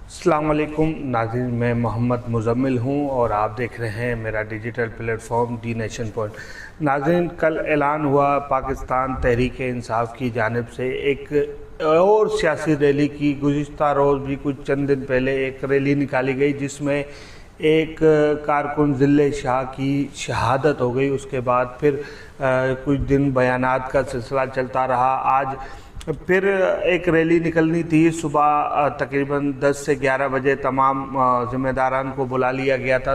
السلام علیکم ناظرین، میں محمد مزمل ہوں اور آپ دیکھ رہے ہیں میرا digital plate form the nation point. ناظرین، کل اعلان ہوا پاکستان تحریک انصاف کی جانب سے ایک اور سیاسی ریلی کی۔ گزشتہ روز بھی کچھ چند دن پہلے ایک ریلی نکالی گئی جس میں ایک کارکن ذل شاہ کی شہادت ہو گئی۔ اس کے بعد پھر کچھ دن بیانات کا سلسلہ چلتا رہا۔ آج پھر ایک ریلی نکلنی تھی صبح تقریباً 10 سے 11 بجے، تمام ذمہ داران کو بلا لیا گیا تھا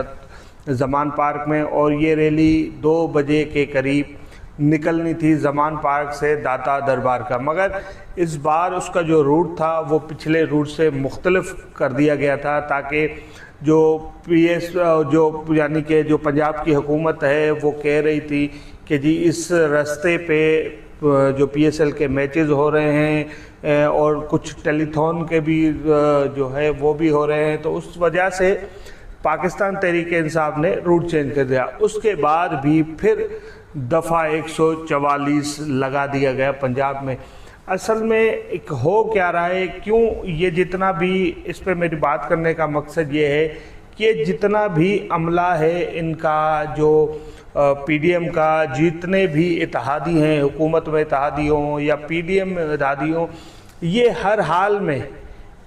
زمان پارک میں، اور یہ ریلی 2 بجے کے قریب نکلنی تھی زمان پارک سے داتا دربار کا، مگر اس بار اس کا جو روٹ تھا وہ پچھلے روٹ سے مختلف کر دیا گیا تھا تاکہ جو یعنی کہ جو پنجاب کی حکومت ہے وہ کہہ رہی تھی کہ جی اس راستے پہ جو پی ایس ایل کے میچز ہو رہے ہیں اور کچھ ٹیلی تھون کے بھی جو ہے وہ بھی ہو رہے ہیں، تو اس وجہ سے پاکستان تحریک انصاف نے روٹ چینج کر دیا۔ اس کے بعد بھی پھر دفعہ 144 لگا دیا گیا پنجاب میں۔ اصل میں ایک ہو کیا رہا ہے، کیوں یہ جتنا بھی اس پہ میری بات کرنے کا مقصد یہ ہے کہ جتنا بھی عملہ ہے ان کا، جو پی ڈی ایم کا جتنے بھی اتحادی ہیں، حکومت میں اتحادی ہوں یا پی ڈی ایم میں اتحادی ہوں، یہ ہر حال میں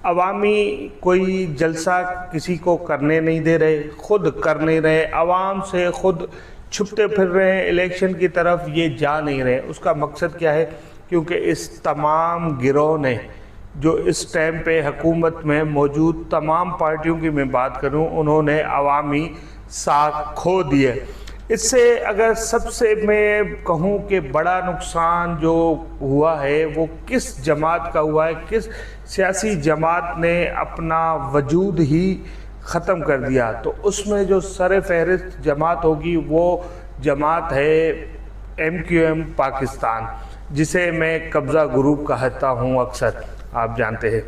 عوامی کوئی جلسہ کسی کو کرنے نہیں دے رہے، خود کر نہیں رہے، عوام سے خود چھپتے پھر رہے ہیں، الیکشن کی طرف یہ جا نہیں رہے۔ اس کا مقصد کیا ہے؟ کیونکہ اس تمام گروہ نے جو اس ٹائم پہ حکومت میں موجود تمام پارٹیوں کی میں بات کروں، انہوں نے عوامی ساکھ کھو دی ہے۔ اس سے اگر سب سے میں کہوں کہ بڑا نقصان جو ہوا ہے وہ کس جماعت کا ہوا ہے، کس سیاسی جماعت نے اپنا وجود ہی ختم کر دیا، تو اس میں جو سر فہرست جماعت ہوگی وہ جماعت ہے ایم کیو ایم پاکستان، جسے میں قبضہ گروپ کہتا ہوں اکثر، آپ جانتے ہیں۔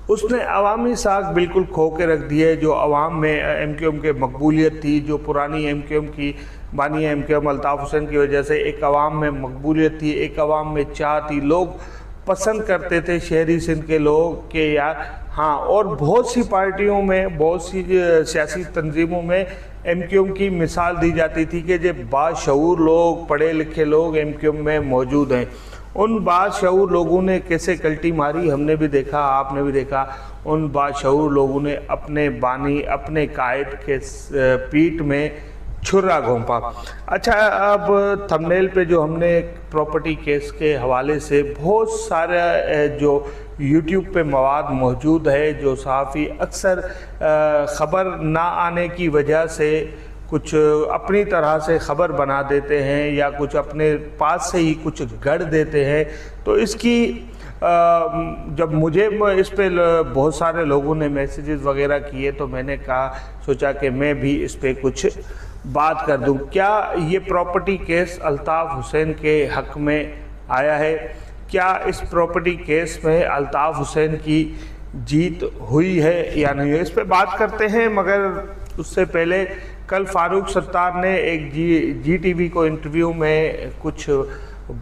اس نے عوامی ساکھ بالکل کھو کے رکھ دی ہے۔ جو عوام میں ایم کیو ایم کے مقبولیت تھی، جو پرانی ایم کیو ایم کی بانی M Q M Altaf Hussain کی وجہ سے ایک عوام میں مقبولیت تھی، ایک عوام میں چاہ تھی، لوگ پسند کرتے تھے شہری سندھ کے لوگ کہ یار ہاں، اور بہت سی پارٹیوں میں، بہت سی سیاسی تنظیموں میں ایم کیو ایم کی مثال دی جاتی تھی کہ جو باشعور لوگ، پڑھے لکھے لوگ ایم کیو ایم میں موجود ہیں۔ ان باشعور لوگوں نے کیسے کلٹی ماری ہم نے بھی دیکھا، آپ نے بھی دیکھا۔ ان باشعور لوگوں نے اپنے بانی، اپنے قائد کے پیٹ میں چھرا گھونپا۔ اچھا، اب تھمبنیل پہ جو ہم نے پراپرٹی کیس کے حوالے سے بہت سارا جو یوٹیوب پہ مواد موجود ہے، جو صحافی اکثر خبر نہ آنے کی وجہ سے کچھ اپنی طرح سے خبر بنا دیتے ہیں یا کچھ اپنے پاس سے ہی کچھ گڑھ دیتے ہیں، تو اس کی جب مجھے اس پہ بہت سارے لوگوں نے میسیجز وغیرہ کیے تو میں نے سوچا کہ میں بھی اس پہ کچھ بات کر دوں۔ کیا یہ پراپرٹی کیس الطاف حسین کے حق میں آیا ہے؟ کیا اس پراپرٹی کیس میں الطاف حسین کی جیت ہوئی ہے یا نہیں ہوئی؟ اس پہ بات کرتے ہیں، مگر اس سے پہلے کل فاروق ستار نے ایک جی ٹی وی کو انٹرویو میں کچھ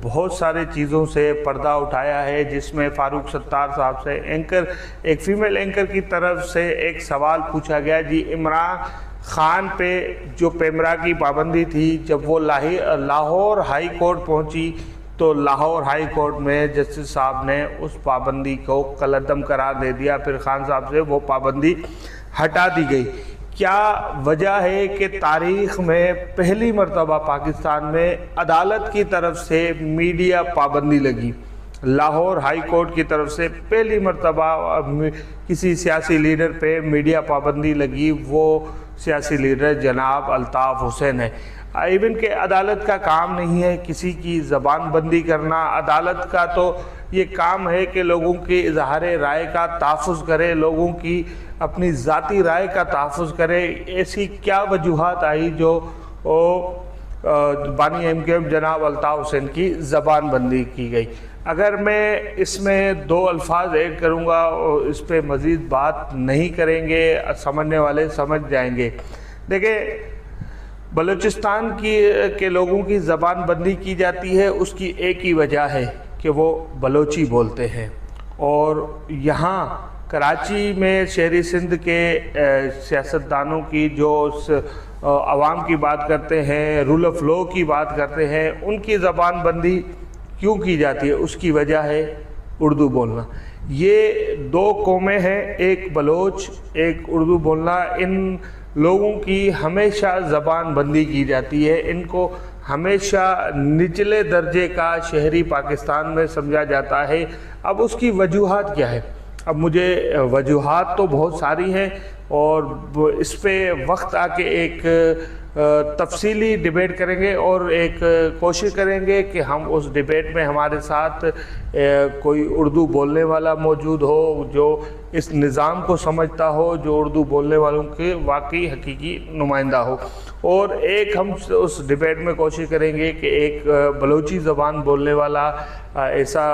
بہت سارے چیزوں سے پردہ اٹھایا ہے، جس میں فاروق ستار صاحب سے ایک فیمیل اینکر کی طرف سے ایک سوال پوچھا گیا، جی عمران خان پہ جو پیمرا کی پابندی تھی، جب وہ لاہور ہائی کورٹ پہنچی تو لاہور ہائی کورٹ میں جسٹس صاحب نے اس پابندی کو کالعدم قرار دے دیا، پھر خان صاحب سے وہ پابندی ہٹا دی گئی۔ کیا وجہ ہے کہ تاریخ میں پہلی مرتبہ پاکستان میں عدالت کی طرف سے میڈیا پابندی لگی؟ لاہور ہائی کورٹ کی طرف سے پہلی مرتبہ کسی سیاسی لیڈر پہ میڈیا پابندی لگی، وہ سیاسی لیڈر جناب الطاف حسین ہے۔ ایون کہ عدالت کا کام نہیں ہے کسی کی زبان بندی کرنا، عدالت کا تو یہ کام ہے کہ لوگوں کی اظہار رائے کا تحفظ کرے، لوگوں کی اپنی ذاتی رائے کا تحفظ کرے۔ ایسی کیا وجوہات آئی جو بانی ایم کیو ایم جناب الطاف حسین کی زبان بندی کی گئی؟ اگر میں اس میں 2 الفاظ ایڈ کروں گا، اس پہ مزید بات نہیں کریں گے، سمجھنے والے سمجھ جائیں گے۔ دیکھیں، بلوچستان کے لوگوں کی زبان بندی کی جاتی ہے، اس کی ایک ہی وجہ ہے کہ وہ بلوچی بولتے ہیں، اور یہاں کراچی میں شہری سندھ کے سیاستدانوں کی جو عوام کی بات کرتے ہیں، رول آف لاء کی بات کرتے ہیں، ان کی زبان بندی کیوں کی جاتی ہے؟ اس کی وجہ ہے اردو بولنا۔ یہ دو قومیں ہیں، ایک بلوچ ایک اردو بولنا، ان لوگوں کی ہمیشہ زبان بندی کی جاتی ہے، ان کو ہمیشہ نچلے درجے کا شہری پاکستان میں سمجھا جاتا ہے۔ اب اس کی وجوہات کیا ہے؟ اب مجھے وجوہات تو بہت ساری ہیں اور اس پہ وقت آ کے ایک تفصیلی ڈیبیٹ کریں گے اور ایک کوشش کریں گے کہ ہم اس ڈیبیٹ میں ہمارے ساتھ کوئی اردو بولنے والا موجود ہو جو اس نظام کو سمجھتا ہو، جو اردو بولنے والوں کے واقعی حقیقی نمائندہ ہو، اور ایک ہم اس ڈیبیٹ میں کوشش کریں گے کہ ایک بلوچی زبان بولنے والا ایسا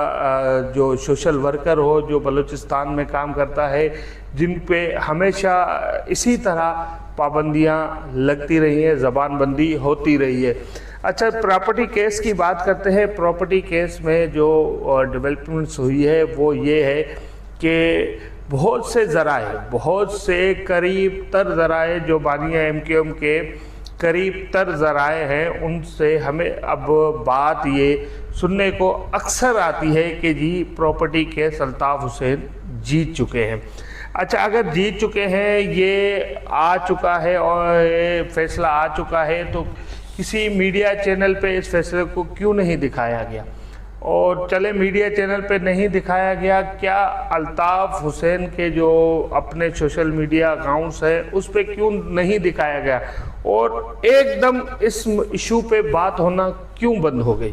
جو سوشل ورکر ہو جو بلوچستان میں کام کرتا ہے، جن پہ ہمیشہ اسی طرح پابندیاں لگتی رہی ہیں، زبان بندی ہوتی رہی ہے۔ اچھا، پراپرٹی کیس کی بات کرتے ہیں۔ پراپرٹی کیس میں جو ڈیولپمنٹس ہوئی ہے وہ یہ ہے کہ بہت سے ذرائع، بہت سے قریب تر ذرائع جو بانیہ ایم کیو ایم کے قریب تر ذرائع ہیں، ان سے ہمیں اب بات یہ سننے کو اکثر آتی ہے کہ جی پراپرٹی کیس الطاف حسین جیت چکے ہیں۔ اچھا، اگر جیت چکے ہیں، یہ آ چکا ہے اور یہ فیصلہ آ چکا ہے، تو کسی میڈیا چینل پہ اس فیصلے کو کیوں نہیں دکھایا گیا؟ اور چلے میڈیا چینل پہ نہیں دکھایا گیا، کیا الطاف حسین کے جو اپنے سوشل میڈیا اکاؤنٹس ہیں اس پہ کیوں نہیں دکھایا گیا؟ اور ایک دم اس ایشو پہ بات ہونا کیوں بند ہو گئی؟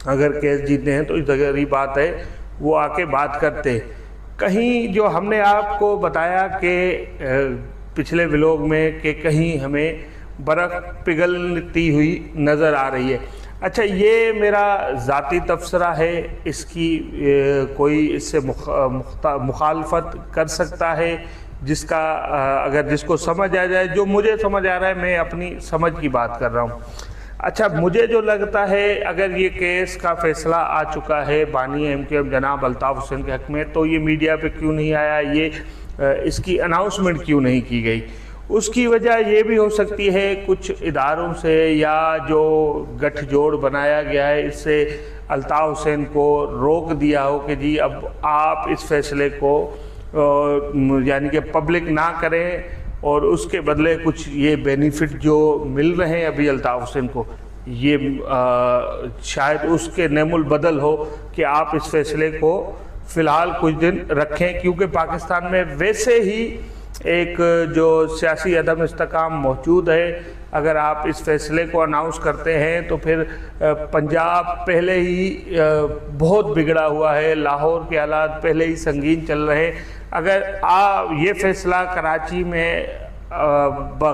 اگر کیس جیتے ہیں تو اس ظاہری بات ہے وہ آ کے بات کرتے۔ کہیں جو ہم نے آپ کو بتایا کہ پچھلے ولاگ میں کہ کہیں ہمیں برف پگھلتی ہوئی نظر آ رہی ہے۔ اچھا، یہ میرا ذاتی تبصرہ ہے، اس کی کوئی اس سے مخالفت کر سکتا ہے، جس کا اگر جس کو سمجھ آ جائے، جو مجھے سمجھ آ رہا ہے میں اپنی سمجھ کی بات کر رہا ہوں۔ اچھا، مجھے جو لگتا ہے اگر یہ کیس کا فیصلہ آ چکا ہے بانی ایم کیو ایم جناب الطاف حسین کے حق میں، تو یہ میڈیا پہ کیوں نہیں آیا، یہ اس کی اناؤنسمنٹ کیوں نہیں کی گئی؟ اس کی وجہ یہ بھی ہو سکتی ہے کچھ اداروں سے یا جو گٹھ جوڑ بنایا گیا ہے اس سے الطاف حسین کو روک دیا ہو کہ جی اب آپ اس فیصلے کو یعنی کہ پبلک نہ کریں، اور اس کے بدلے کچھ یہ بینیفٹ جو مل رہے ہیں ابھی الطاف حسین کو، یہ شاید اس کے نعم البدل ہو کہ آپ اس فیصلے کو فی الحال کچھ دن رکھیں، کیونکہ پاکستان میں ویسے ہی ایک جو سیاسی عدم استحکام موجود ہے۔ اگر آپ اس فیصلے کو اناؤنس کرتے ہیں تو پھر پنجاب پہلے ہی بہت بگڑا ہوا ہے، لاہور کے حالات پہلے ہی سنگین چل رہے ہیں۔ اگر یہ فیصلہ کراچی میں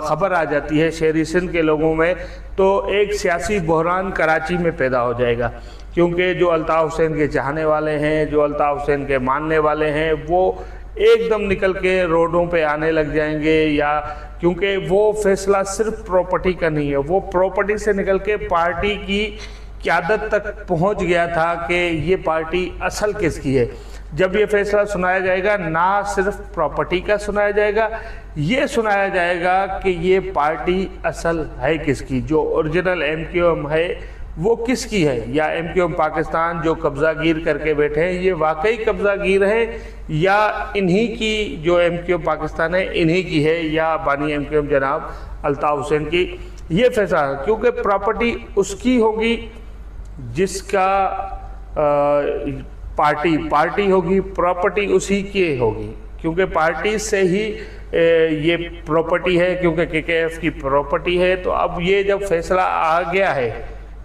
خبر آ جاتی ہے شہری سندھ کے لوگوں میں، تو ایک سیاسی بحران کراچی میں پیدا ہو جائے گا، کیونکہ جو الطاف حسین کے چاہنے والے ہیں، جو الطاف حسین کے ماننے والے ہیں، وہ ایک دم نکل کے روڈوں پہ آنے لگ جائیں گے، یا کیونکہ وہ فیصلہ صرف پراپرٹی کا نہیں ہے، وہ پراپرٹی سے نکل کے پارٹی کی قیادت تک پہنچ گیا تھا کہ یہ پارٹی اصل کس کی ہے۔ جب یہ فیصلہ سنایا جائے گا، نہ صرف پراپرٹی کا سنایا جائے گا، یہ سنایا جائے گا کہ یہ پارٹی اصل ہے کس کی، جو اوریجنل ایم کیو ایم ہے وہ کس کی ہے، یا ایم کیو ایم پاکستان جو قبضہ گیر کر کے بیٹھے ہیں یہ واقعی قبضہ گیر ہے، یا انہی کی جو ایم کیو ایم پاکستان ہے انہی کی ہے، یا بانی ایم کیو ایم جناب الطاف حسین کی۔ یہ فیصلہ کیونکہ پراپرٹی اس کی ہوگی جس کا پارٹی ہوگی، پراپرٹی اسی کی ہوگی، کیونکہ پارٹی سے ہی یہ پراپرٹی ہے، کیونکہ کے کے ایف کی پراپرٹی ہے۔ تو اب یہ جب فیصلہ آ گیا ہے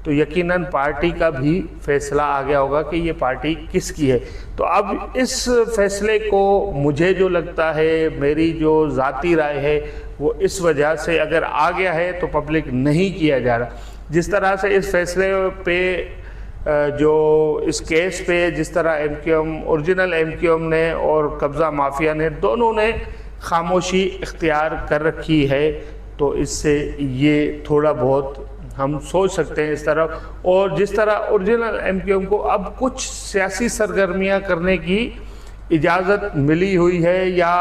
تو یقیناً پارٹی کا بھی فیصلہ آ گیا ہوگا کہ یہ پارٹی کس کی ہے۔ تو اب اس فیصلے کو مجھے جو لگتا ہے، میری جو ذاتی رائے ہے، وہ اس وجہ سے اگر آ گیا ہے تو پبلک نہیں کیا جا رہا۔ جس طرح سے اس فیصلے پہ جو اس کیس پہ جس طرح M Q M original M Q M نے اور قبضہ مافیا نے دونوں نے خاموشی اختیار کر رکھی ہے، تو اس سے یہ تھوڑا بہت ہم سوچ سکتے ہیں اس طرف۔ اور جس طرح اوریجنل ایم کیو ایم کو اب کچھ سیاسی سرگرمیاں کرنے کی اجازت ملی ہوئی ہے، یا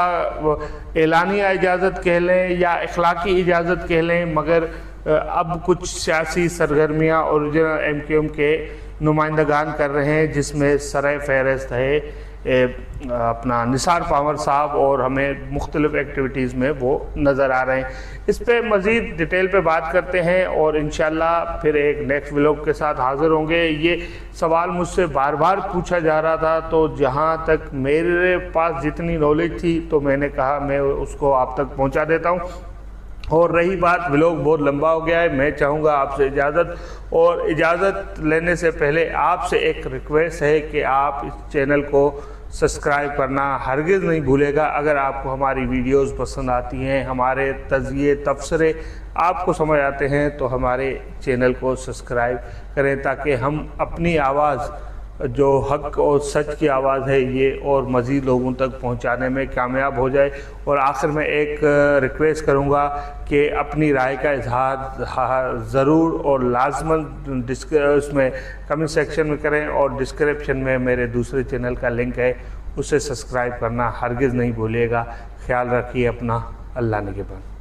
اعلانیہ اجازت کہہ لیں یا اخلاقی اجازت کہہ لیں، مگر اب کچھ سیاسی سرگرمیاں اوریجنل ایم کیو ایم کے نمائندگان کر رہے ہیں، جس میں سرِ فہرست ہے اپنا نثار پامر صاحب، اور ہمیں مختلف ایکٹیویٹیز میں وہ نظر آ رہے ہیں۔ اس پہ مزید ڈیٹیل پہ بات کرتے ہیں، اور انشاءاللہ پھر ایک نیکسٹ ولاگ کے ساتھ حاضر ہوں گے۔ یہ سوال مجھ سے بار بار پوچھا جا رہا تھا، تو جہاں تک میرے پاس جتنی نالج تھی تو میں نے کہا میں اس کو آپ تک پہنچا دیتا ہوں۔ اور رہی بات، ولاگ بہت لمبا ہو گیا ہے، میں چاہوں گا آپ سے اجازت، اور اجازت لینے سے پہلے آپ سے ایک ریکویسٹ ہے کہ آپ اس چینل کو سبسکرائب کرنا ہرگز نہیں بھولے گا۔ اگر آپ کو ہماری ویڈیوز پسند آتی ہیں، ہمارے تجزیے تبصرے آپ کو سمجھ آتے ہیں، تو ہمارے چینل کو سبسکرائب کریں، تاکہ ہم اپنی آواز جو حق اور سچ کی آواز ہے یہ اور مزید لوگوں تک پہنچانے میں کامیاب ہو جائے۔ اور آخر میں ایک ریکویسٹ کروں گا کہ اپنی رائے کا اظہار ضرور اور لازماً اس میں کمنٹ سیکشن میں کریں، اور ڈسکرپشن میں میرے دوسرے چینل کا لنک ہے، اسے سبسکرائب کرنا ہرگز نہیں بھولیے گا۔ خیال رکھیے اپنا، اللہ نگہبان۔